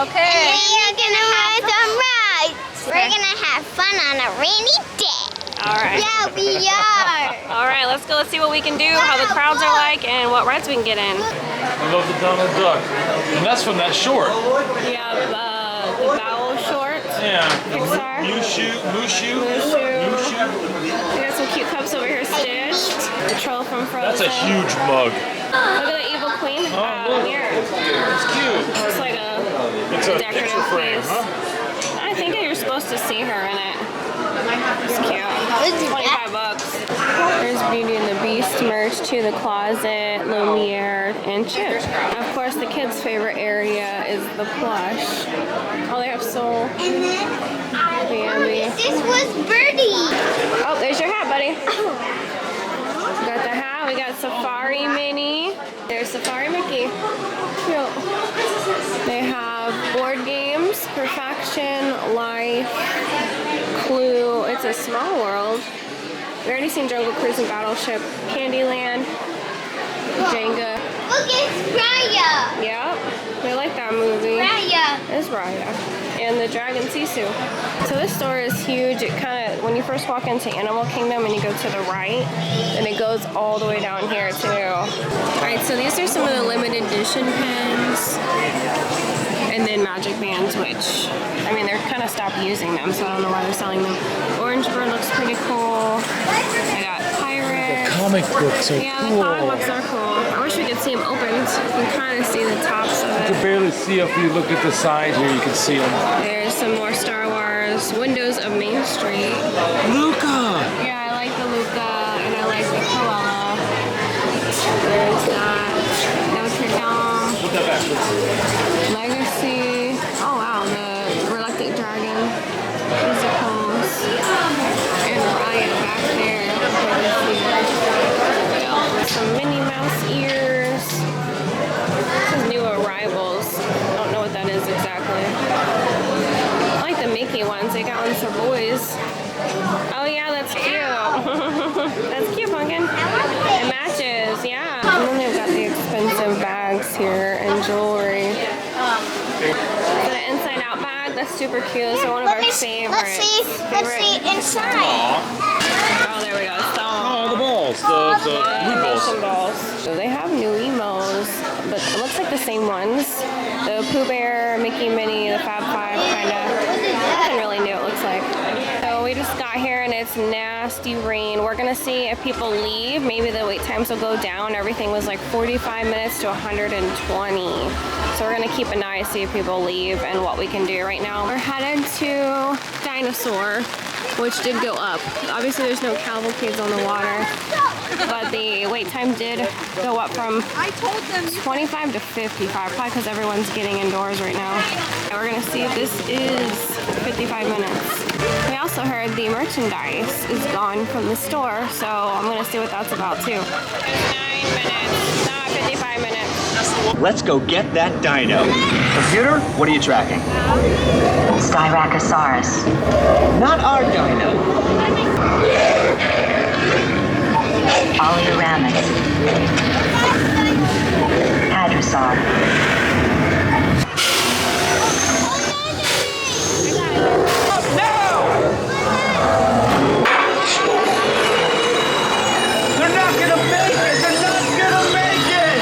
Okay. We are gonna ride some rides. We're gonna have fun on a rainy day. All right. Yeah, we are. All right, let's go. Let's see what we can do, how the crowds are like, and what rides we can get in. I love the Donald Duck. And that's from that short. We have the Bowel short. Yeah. Pixar. Mushu. We got some cute cups over here stitched. The troll from Frozen. That's a huge mug. Look at the evil queen mirror. It's cute. It's like It's a decorative picture frame, piece. huh? I think that you're supposed to see her in it. It's cute. It's 25 bucks. There's Beauty and the Beast merch too, the closet, Lumiere, and Chip. Of course, the kids' favorite area is the plush. Oh, they have Soul. And then Bambi. this was Birdie. Oh, there's your hat, buddy. We got the hat. We got Safari Mini. There's Safari Mickey. Cute. They have board games, Perfection, Life, Clue. It's a Small World. We already seen Jungle Cruise and Battleship, Candyland, Jenga. Look, it's Raya. Yep, they like that movie. Raya. It's Raya. And the Dragon Sisu. So this store is huge. It kind of, when you first walk into Animal Kingdom and you go to the right, and it goes all the way down here too. Alright, so these are some of the limited edition pens. And then magic bands, which, I mean, they're kind of stopped using them, so I don't know why they're selling them. Orange Bird looks pretty cool. I got Pirates. The comic books are Yeah, cool. the comic books are cool. I wish we could see them open so you can kind of see the tops of You it. can barely see if you look at the side here, you can see them. There's some more Star Wars. Windows of Main Street. Luca! Yeah, I like the Luca, and I like the Koala. There's that. Notre Dame. Put that back, please. Legacy. Oh wow, the Reluctant Dragon. Musicals. And Raya back there. Some Minnie Mouse ears. This is new arrivals. I don't know what that is exactly. I like the Mickey ones. They got ones for boys. Oh yeah, that's cute. That's cute, Pumpkin. It matches, yeah. And then they've got the expensive bags here and jewelry. Is it an inside out bag? That's super cute. It's one of our favorites. Let's see inside. Oh, there we go. So, Oh, the balls. The blue balls. some balls. So they have new emos, but it looks like the same ones. The Pooh Bear, Mickey, Minnie, the Fab Five, kind of. Nothing really new, it looks like. So we just got here and it's nasty rain. We're gonna see if people leave. Maybe the wait times will go down. Everything was like 45 minutes to 120. So we're gonna keep an eye, see if people leave and what we can do right now. We're headed to Dinosaur, which did go up. Obviously there's no cavalcades on the water, but the wait time did go up from 25 to 55, probably because everyone's getting indoors right now. And we're gonna see if this is 55 minutes. We also heard the merchandise is gone from the store, so I'm gonna see what that's about too. It's 9 minutes, not 55 minutes. Let's go get that dino. Computer, what are you tracking? Styracosaurus. Not our dino. Oliveramus. Hadrosaur. They're not gonna make it! They're not gonna make it!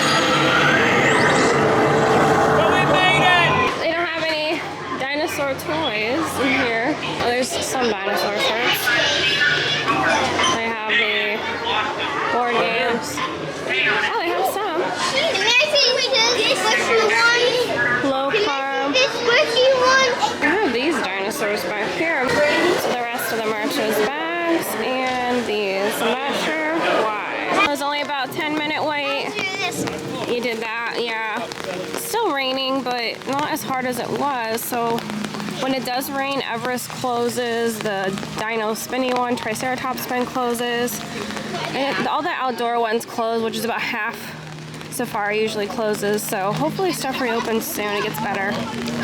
But we made it! They don't have any dinosaur toys in here. Oh, there's some dinosaur shirts. They have the board games. Oh, they have some. Can I see this squishy one? Low Can I carb. see this squishy one? I have these dinosaurs back here. So the rest of the merch is bags and these. I'm not sure why. It was only about 10-minute wait. Do this. You did that, yeah. Still raining, but not as hard as it was. So when it does rain, Everest closes. The Dino Spinny one, Triceratops Spin closes. And all the outdoor ones close, which is about half Safari usually closes. So hopefully stuff reopens soon. It gets better.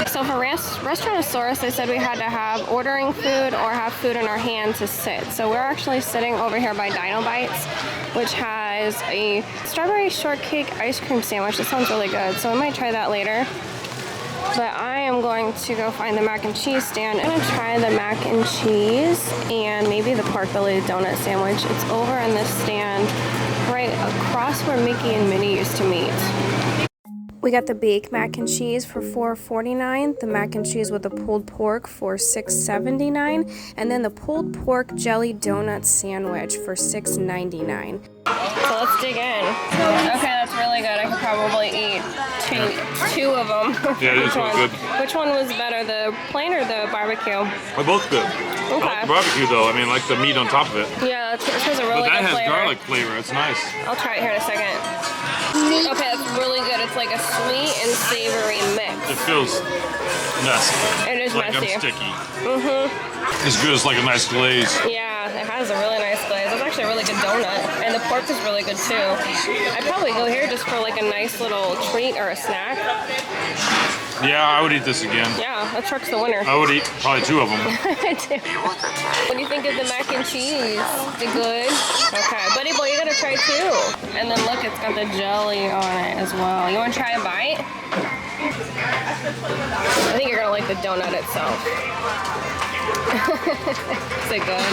So for Restaurantosaurus, they said we had to have ordering food or have food in our hand to sit. So we're actually sitting over here by Dino Bites, which has a strawberry shortcake ice cream sandwich. That sounds really good. So we might try that later. But I am going to go find the mac and cheese stand. I'm gonna try the mac and cheese and maybe the pork belly donut sandwich. It's over in this stand right across where Mickey and Minnie used to meet. We got the baked mac and cheese for $4.49, the mac and cheese with the pulled pork for $6.79, and then the pulled pork jelly donut sandwich for $6.99. So let's dig in. Okay, that's really good. I could probably eat two of them. Yeah, it is really good. Which one was better, the plain or the barbecue? They're both good. Okay. I like the barbecue though. I mean, like the meat on top of it. Yeah, it has a really But that good has flavor. garlic flavor. It's nice. I'll try it here in a second. Okay, that's really good. It's like a sweet and savory mix. It feels messy. It is like messy. I'm sticky. Mm-hmm. It's good as like a nice glaze. Yeah, it has a really nice glaze. It's actually a really good donut. And the pork is really good too. I'd probably go here just for like a nice little treat or a snack. Yeah, I would eat this again. Yeah, that truck's the winner. I would eat probably 2 of them. I do. What do you think of the mac and cheese? Is it good? Okay, Buddy Boy, you gotta try too. And then look, it's got the jelly on it as well. You wanna try a bite? I think you're gonna like the donut itself. Is it good?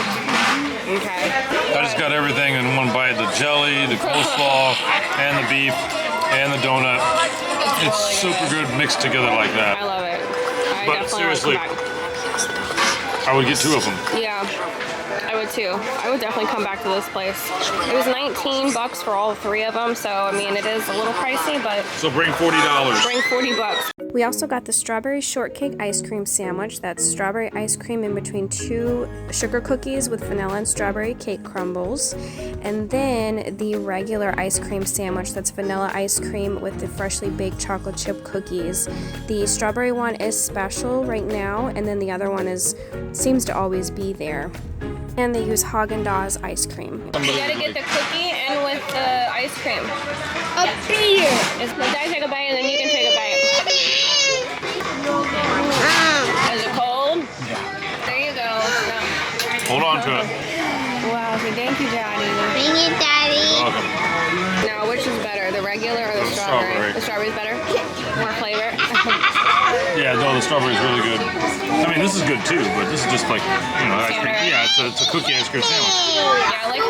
Okay. I just got everything in one bite. The jelly, the coleslaw, and the beef, and the donut. It's really super good mixed together like I that. love it. I But definitely seriously, want to come back. I would get 2 of them. Yeah, I would too. I would definitely come back to this place. It was $19 for all 3 of them, so I mean it is a little pricey, but So bring $40. bring $40. We also got the strawberry shortcake ice cream sandwich. That's strawberry ice cream in between 2 sugar cookies with vanilla and strawberry cake crumbles. And then the regular ice cream sandwich. That's vanilla ice cream with the freshly baked chocolate chip cookies. The strawberry one is special right now, and then the other one seems to always be there. And they use HAGGEN ice cream. You gotta get the cookie and with the ice cream. Up here. Dad, take a bite and then you can take a bite. Is it cold? Yeah. There you go. Hold on to it. Wow, so thank you, Daddy. Bring it, Daddy. Welcome. Now, which is better, the regular or the strawberry? Strawberry. The strawberry's better? More flavor? Yeah, no, the strawberry's really good. I mean, this is good too, but this is just like, you know, ice cream. Standard. Yeah, it's a cookie ice cream sandwich. Yeah, I like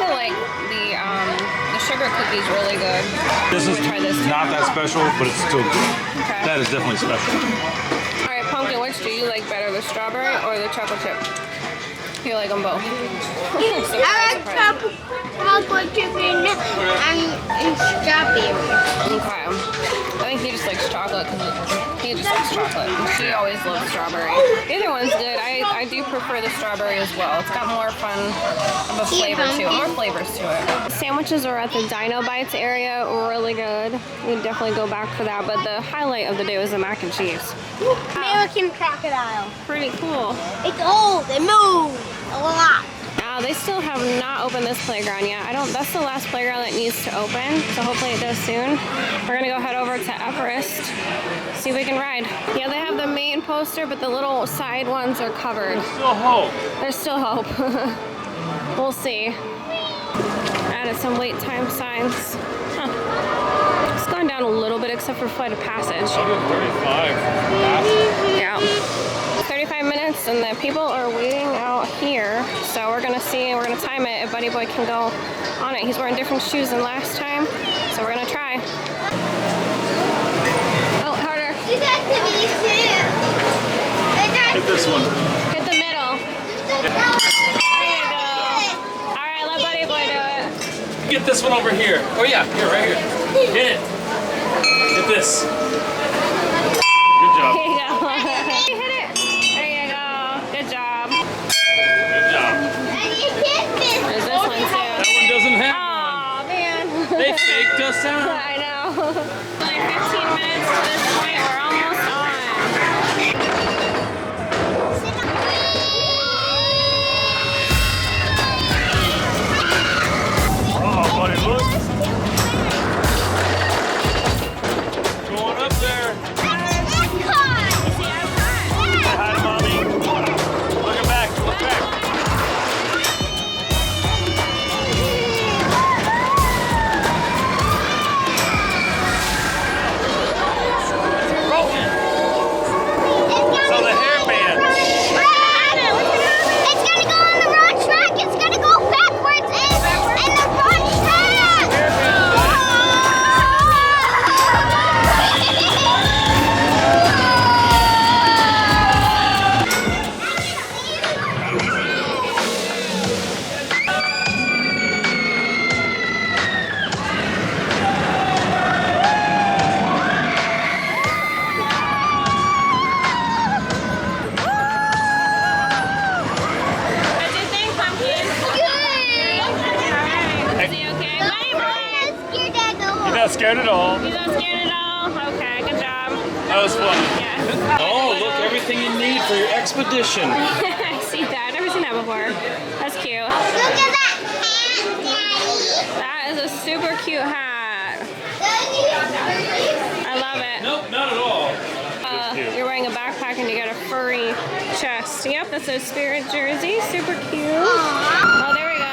the sugar cookie's really good. This is Try this too. not that special, but it's still good. Okay. That is definitely special. All right, Pumpkin, which do you like better, the strawberry or the chocolate chip? You like them both? I like chocolate chicken and strawberry. Okay. I think he just likes chocolate because he just likes chocolate. And she always loves strawberry. Either one's good. I do prefer the strawberry as well. It's got more fun of a flavor to it. More flavors to it. The sandwiches are at the Dino Bites area. Really good. We'd definitely go back for that. But the highlight of the day was the mac and cheese. American crocodile. Pretty cool. It's old. It moves a lot. They still have not opened this playground yet. That's the last playground that needs to open, so hopefully it does soon. We're gonna go head over to Everest, see if we can ride. Yeah, they have the main poster, but the little side ones are covered. There's still hope. There's still hope. We'll see. Added some wait time signs. Huh. It's gone down a little bit except for flight of passage. 35. Yeah. 35 minutes and the people are waiting out here. So we're gonna see, we're gonna time it if Buddy Boy can go on it. He's wearing different shoes than last time. So we're gonna try. Oh, harder. These activities too. Hit this one. Hit the middle. There you go. All right, let Buddy Boy do it. Get this one over here. Oh yeah, here, right here. Hit it. Hit this. Good job. There you go. Hit it. There you go. Good job. Good job. And you can't miss. There's this one too. That one doesn't have Aw, man. one. They faked us out. I know. Like 15 minutes to this point, we're almost on. Oh, buddy, look. Going up there. Say hi to mommy. Look her back. Look back. That was fun. Yeah. Oh, look, everything you need for your expedition. I see that. I've never seen that before. That's cute. Look at that hat, Daddy. That is a super cute hat. I love it. Nope, not at all. You're wearing a backpack and you got a furry chest. Yep, that's a Spirit jersey. Super cute. Oh, there we go.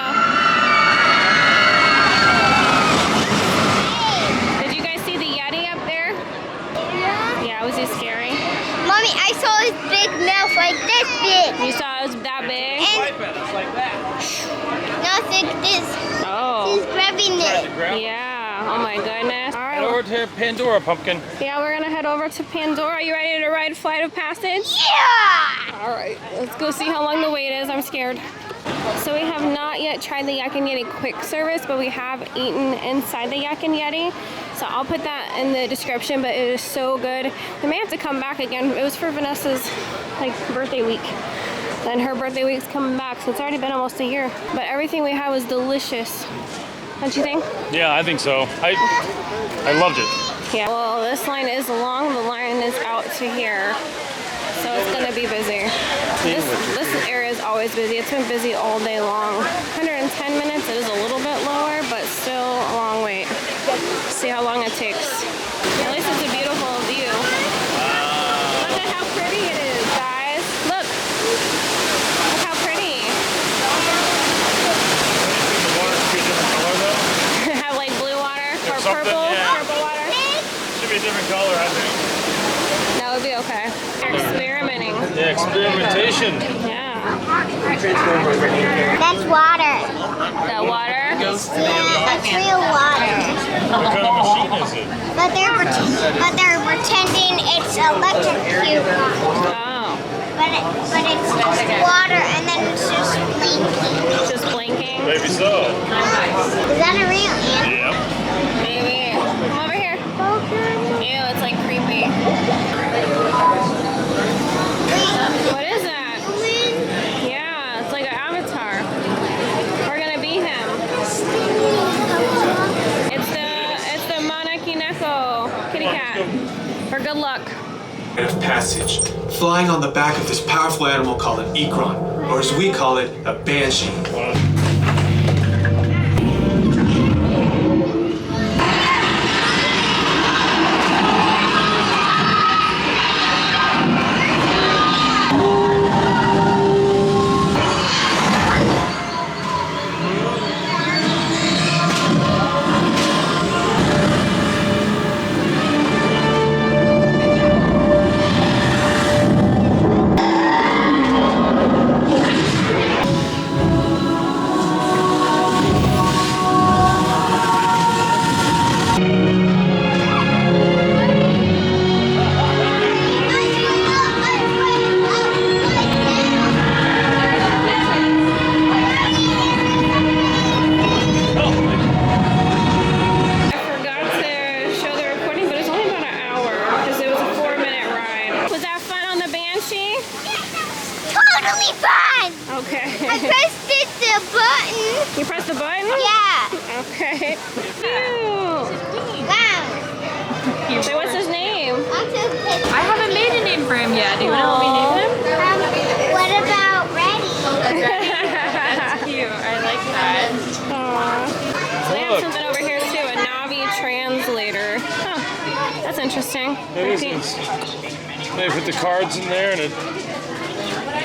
Did you guys see the Yeti up there? Yeah, was he scary? Mommy, I saw his big mouth like this big. You saw it was that big? And It's like that. not like this. Oh. He's grabbing it. Yeah. Oh my goodness. All Head right. over to Pandora, Pumpkin. Yeah, we're gonna head over to Pandora. Are you ready to ride Flight of Passage? Yeah! All right, let's go see how long the wait is. I'm scared. So we have not yet tried the Yak and Yeti quick service, but we have eaten inside the Yak and Yeti. So I'll put that in the description, but it is so good. We may have to come back again. It was for Vanessa's birthday week. And her birthday week's coming back, so it's already been almost a year. But everything we had was delicious. Don't you think? Yeah, I think so. I loved it. Yeah. Well, this line is long. The line is out to here. So it's gonna be busy. This area is always busy. It's been busy all day long. 110 minutes. It is a little bit lower, but still a long wait. See how long it takes. At least it's a beautiful view. Look at how pretty it is, guys. Look. Look how pretty. The water's two different color though. Have like blue water or something, purple, yeah. purple water. Should be a different color, I think. That would be okay. They're experimenting. Yeah, experimentation. Yeah. That's water. That water. Yeah, that's real water. What kind of machine is it? But they're pretending it's electric. Oh. But it's just water and then it's just blinking. It's just blinking. Maybe so. Is that a real ant? Yep. Maybe. Come over here. Ew, it's like creepy. What is that? Yeah, it's like an avatar. We're gonna be him. It's the Manaki Neko kitty cat. For good luck. Of passage, flying on the back of this powerful animal called an ikron, or as we call it, a banshee. Totally fun! Okay. I pressed the button. You press the button? Yeah. Okay. Cute. Wow. So what's his name? I haven't made a name for him yet. Do you want to help me name him? What about Reddy? That's cute. I like that. Aww. So they have something over here too, a Navi translator. Huh. That's interesting. They put the cards in there and it.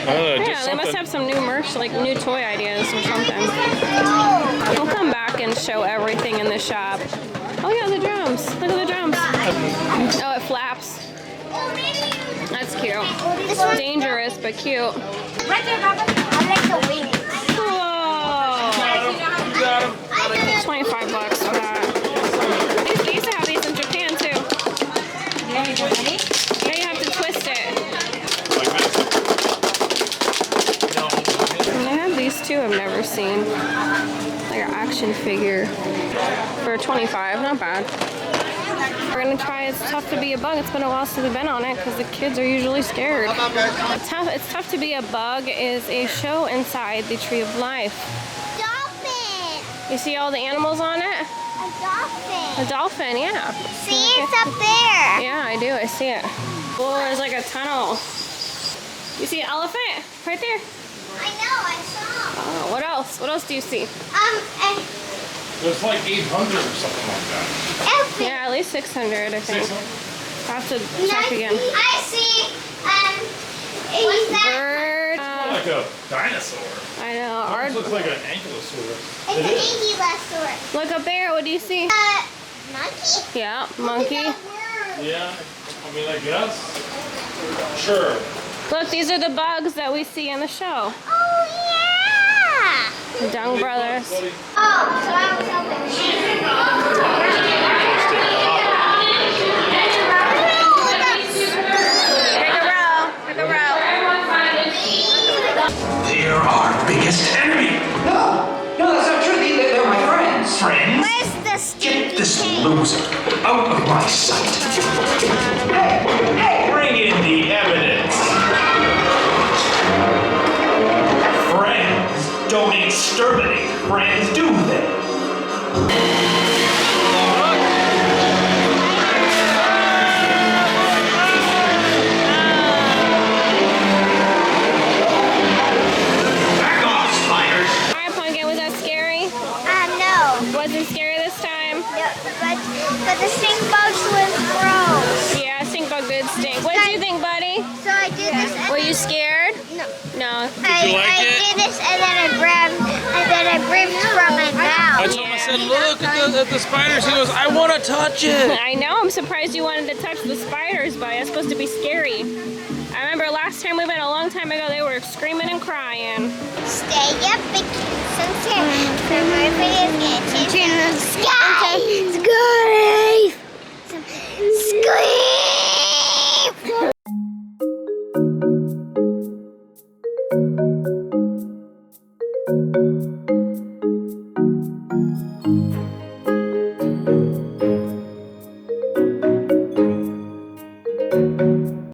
Yeah, they must have some new merch, like new toy ideas or something. We'll come back and show everything in the shop. Oh yeah, the drums. Look at the drums. Oh, it flaps. That's cute. This one's Dangerous, but cute. right there, Papa. I like the wings. Whoa! 25 bucks for that. They used to have these in Japan too. Yeah, you have to twist it. And I have these two I've never seen. Like an action figure for 25, not bad. We're gonna try It's Tough to Be a Bug. It's been a while since we've been on it because the kids are usually scared. It's Tough to Be a Bug is a show inside the Tree of Life. Dolphin. You see all the animals on it? A dolphin. A dolphin, yeah. See, it's up there. Yeah, I do. I see it. Oh, there's like a tunnel. You see an elephant right there? I know, I saw. Oh, what else? What else do you see? There's like 800 or something like that. Elephant. Yeah, at least 600, I think. 600? I'll have to check again. I see, what's that? Bird. Like a dinosaur. I know. Ours Our, looks like an ankylosaurus. It's an ankylosaurus. look up there. What do you see? Monkey? Yeah, monkey. Yeah, I mean, I guess. Sure. Look, these are the bugs that we see in the show. Oh, yeah. The Dung Brothers. Oh, so I was helping. Pick a row. They're our biggest enemy. No, that's not true. They're my friends. Friends? Where's the Get stinky this cake? loser out of my sight. Hey, Bring in the evidence. Friends don't exterminate friends, do they? Back off, spiders. All right, Pumpkin, was that scary? No. Wasn't scary this time? No, but the stink bugs was gross. Yeah, stink bug did stink. What did you think, buddy? So I did this. And Were you scared? No. No. I did this and then I breathed from my mouth. I told him, I said, look at the spiders. He goes, I want to touch it. I know. I'm surprised you wanted to touch the spiders, buddy. That's supposed to be scary. I remember last time we went a long time ago, they were screaming and crying. Stay up and subscribe for more videos and turn on the sky.